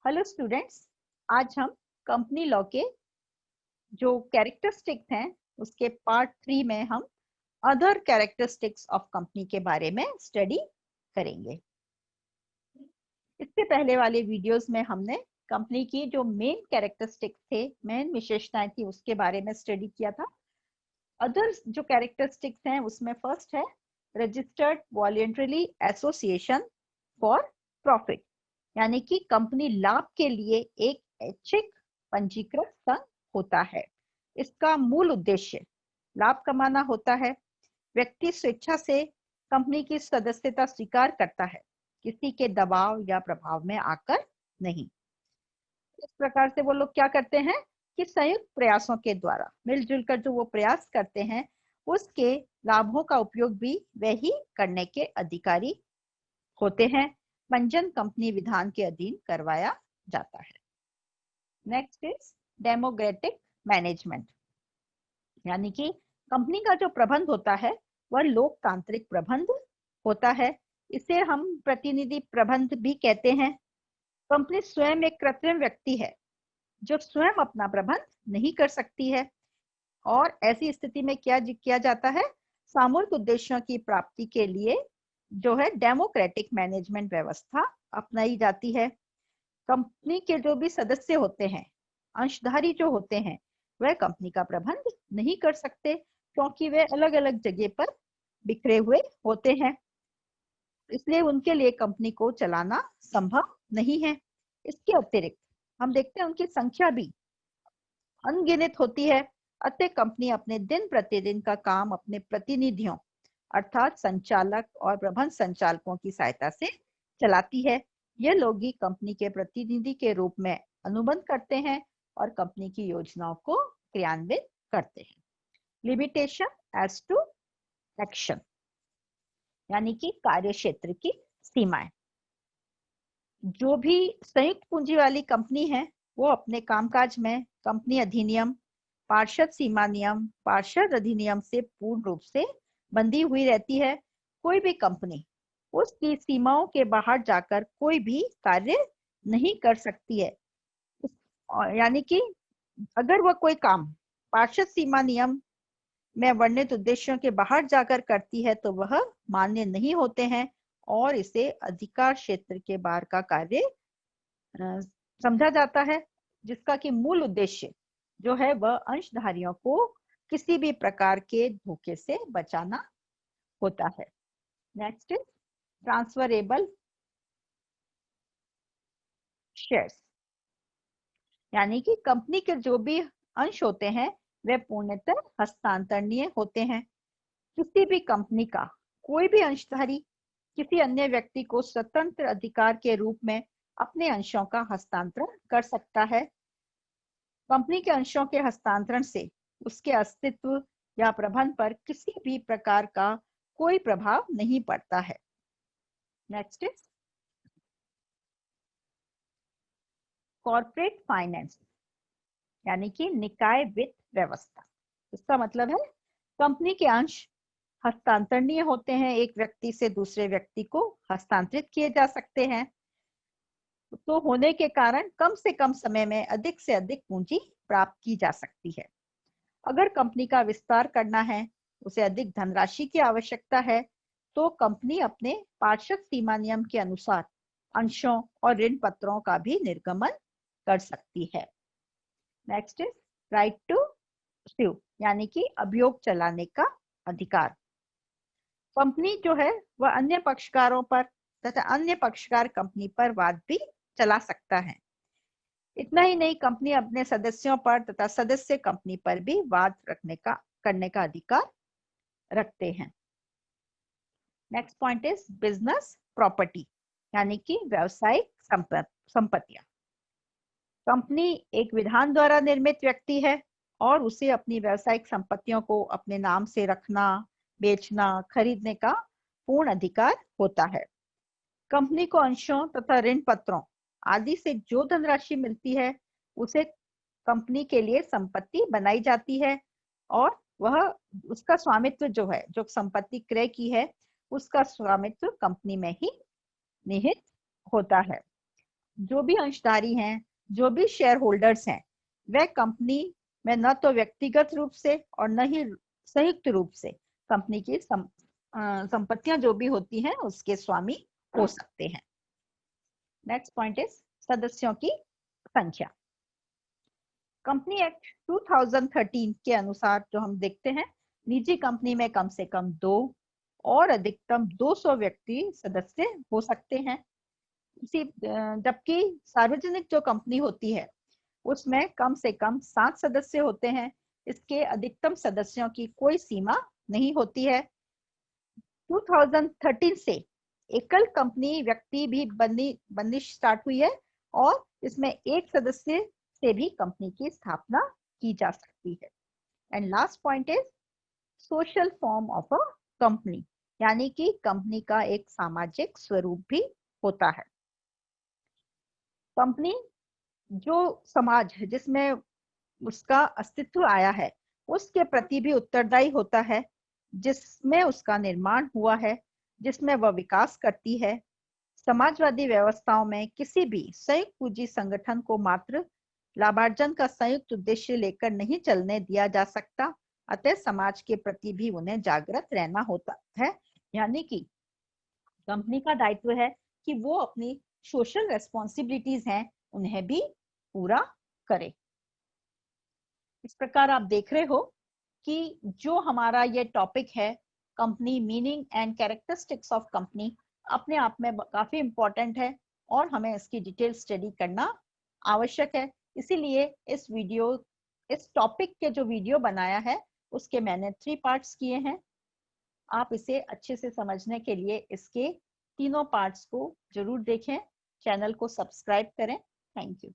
Hello students, आज हम company law के जो कैरेक्टरिस्टिक्स हैं उसके पार्ट 3 में हम अदर कैरेक्टरिस्टिक्स ऑफ कंपनी के बारे में स्टडी करेंगे। इससे पहले वाले वीडियोस में हमने कंपनी की जो मेन कैरेक्टरिस्टिक्स थे, मेन विशेषताएं थी, उसके बारे में स्टडी किया था। अदर जो कैरेक्टरिस्टिक्स हैं उसमें फर्स्ट है registered voluntarily association for profit, यानी कि कंपनी लाभ के लिए एक ऐच्छिक पंजीकृत संघ होता है। इसका मूल उद्देश्य लाभ कमाना होता है। व्यक्ति स्वेच्छा से कंपनी की सदस्यता स्वीकार करता है, किसी के दबाव या प्रभाव में आकर नहीं। इस प्रकार से वो लोग क्या करते हैं कि संयुक्त प्रयासों के द्वारा मिलजुल कर जो वो प्रयास करते हैं उसके लाभों का उपयोग भी वही करने के अधिकारी होते हैं। पंजीयन कंपनी विधान के अधीन करवाया जाता है। नेक्स्ट इज डेमोक्रेटिक मैनेजमेंट, यानी कि कंपनी का जो प्रबंध होता है वह लोकतांत्रिक प्रबंध होता है। इसे हम प्रतिनिधि प्रबंध भी कहते हैं। कंपनी स्वयं एक कृत्रिम व्यक्ति है जो स्वयं अपना प्रबंध नहीं कर सकती है, और ऐसी स्थिति में क्या किया जाता है, सामूहिक उद्देश्यों की प्राप्ति के लिए जो है डेमोक्रेटिक मैनेजमेंट व्यवस्था अपनाई जाती है। कंपनी के जो भी सदस्य होते हैं, अंशधारी जो होते हैं, वह कंपनी का प्रबंध नहीं कर सकते क्योंकि वे अलग अलग जगह पर बिखरे हुए होते हैं। इसलिए उनके लिए कंपनी को चलाना संभव नहीं है। इसके अतिरिक्त हम देखते हैं उनकी संख्या भी अनगिनत होती है। अतः कंपनी अपने दिन प्रतिदिन का काम अपने प्रतिनिधियों अर्थात संचालक और प्रबंध संचालकों की सहायता से चलाती है। ये लोग ही कंपनी के प्रतिनिधि के रूप में अनुबंध करते हैं और कंपनी की योजनाओं को क्रियान्वित करते हैं। लिमिटेशन एज टू एक्शन, यानी कि कार्य क्षेत्र की सीमाएं। जो भी संयुक्त पूंजी वाली कंपनी है वो अपने कामकाज में कंपनी अधिनियम, पार्षद सीमा नियम, पार्षद अधिनियम से पूर्ण रूप से बंधी हुई रहती है। कोई भी कंपनी उसकी सीमाओं के बाहर जाकर कोई भी कार्य नहीं कर सकती है। यानी कि अगर वह कोई काम पार्षद सीमा नियम में वर्णित उद्देश्यों के बाहर जाकर करती है तो वह मान्य नहीं होते हैं और इसे अधिकार क्षेत्र के बाहर का कार्य समझा जाता है, जिसका कि मूल उद्देश्य जो है वह अंशधारियों को किसी भी प्रकार के धोखे से बचाना होता है। नेक्स्ट इज ट्रांसफरेबल शेयर्स, यानी कि कंपनी के जो भी अंश होते हैं वे पूर्णतः हस्तांतरणीय होते हैं। किसी भी कंपनी का कोई भी अंशधारी किसी अन्य व्यक्ति को स्वतंत्र अधिकार के रूप में अपने अंशों का हस्तांतरण कर सकता है। कंपनी के अंशों के हस्तांतरण से उसके अस्तित्व या प्रबंधन पर किसी भी प्रकार का कोई प्रभाव नहीं पड़ता है। नेक्स्ट इज कॉर्पोरेट फाइनेंस, यानी कि निकाय वित्त व्यवस्था। इसका मतलब है कंपनी के अंश हस्तांतरणीय होते हैं, एक व्यक्ति से दूसरे व्यक्ति को हस्तांतरित किए जा सकते हैं। तो होने के कारण कम से कम समय में अधिक से अधिक पूंजी प्राप्त की जा सकती है। अगर कंपनी का विस्तार करना है, उसे अधिक धनराशि की आवश्यकता है, तो कंपनी अपने पार्षद सीमा नियम के अनुसार अंशों और ऋण पत्रों का भी निर्गमन कर सकती है। नेक्स्ट इज राइट टू स्यू, यानी कि अभियोग चलाने का अधिकार। कंपनी जो है वह अन्य पक्षकारों पर तथा अन्य पक्षकार कंपनी पर वाद भी चला सकता है। इतना ही नहीं, कंपनी अपने सदस्यों पर तथा सदस्य कंपनी पर भी वाद करने का अधिकार रखते हैं। Next point is business property, यानी कि व्यावसायिक संपत्तियां। कंपनी एक विधान द्वारा निर्मित व्यक्ति है और उसे अपनी व्यावसायिक संपत्तियों को अपने नाम से रखना, बेचना, खरीदने का पूर्ण अधिकार होता है। कंपनी को अंशों तथा ऋण पत्रों आदि से जो धनराशि मिलती है उसे कंपनी के लिए संपत्ति बनाई जाती है और वह उसका स्वामित्व जो है, जो संपत्ति क्रय की है, उसका स्वामित्व कंपनी में ही निहित होता है। जो भी अंशधारी हैं, जो भी शेयर होल्डर्स हैं, वह कंपनी में न तो व्यक्तिगत रूप से और न ही संयुक्त रूप से कंपनी की संपत्तियां जो भी होती हैं उसके स्वामी हो सकते हैं। नेक्स्ट पॉइंट इज सदस्यों की संख्या। कंपनी एक्ट 2013 के अनुसार जो हम देखते हैं, निजी कंपनी में कम से कम 2 और अधिकतम 200 व्यक्ति सदस्य हो सकते हैं। इसी जबकि सार्वजनिक जो कंपनी होती है उसमें कम से कम 7 सदस्य होते हैं। इसके अधिकतम सदस्यों की कोई सीमा नहीं होती है। 2013 से एकल कंपनी व्यक्ति भी बननी स्टार्ट हुई है और इसमें एक सदस्य से भी कंपनी की स्थापना की जा सकती है। And last point is social form of a company, यानी कि कंपनी का एक सामाजिक स्वरूप भी होता है। कंपनी जो समाज जिसमें उसका अस्तित्व आया है उसके प्रति भी उत्तरदायी होता है, जिसमें उसका निर्माण हुआ है, जिसमें वह विकास करती है। समाजवादी व्यवस्थाओं में किसी भी संयुक्त पूंजी संगठन को मात्र लाभार्जन का संयुक्त उद्देश्य लेकर नहीं चलने दिया जा सकता, अतः समाज के प्रति भी उन्हें जागृत रहना होता है। यानी कि कंपनी का दायित्व है कि वो अपनी सोशल रेस्पॉन्सिबिलिटीज हैं उन्हें भी पूरा करे। इस प्रकार आप देख रहे हो कि जो हमारा ये टॉपिक है company meaning and characteristics of company, अपने आप में काफी इंपॉर्टेंट है और हमें इसकी डिटेल स्टडी करना आवश्यक है। इसीलिए इस टॉपिक के जो वीडियो बनाया है उसके मैंने 3 पार्ट्स किए हैं। आप इसे अच्छे से समझने के लिए इसके तीनों पार्ट्स को जरूर देखें, चैनल को सब्सक्राइब करें। Thank you.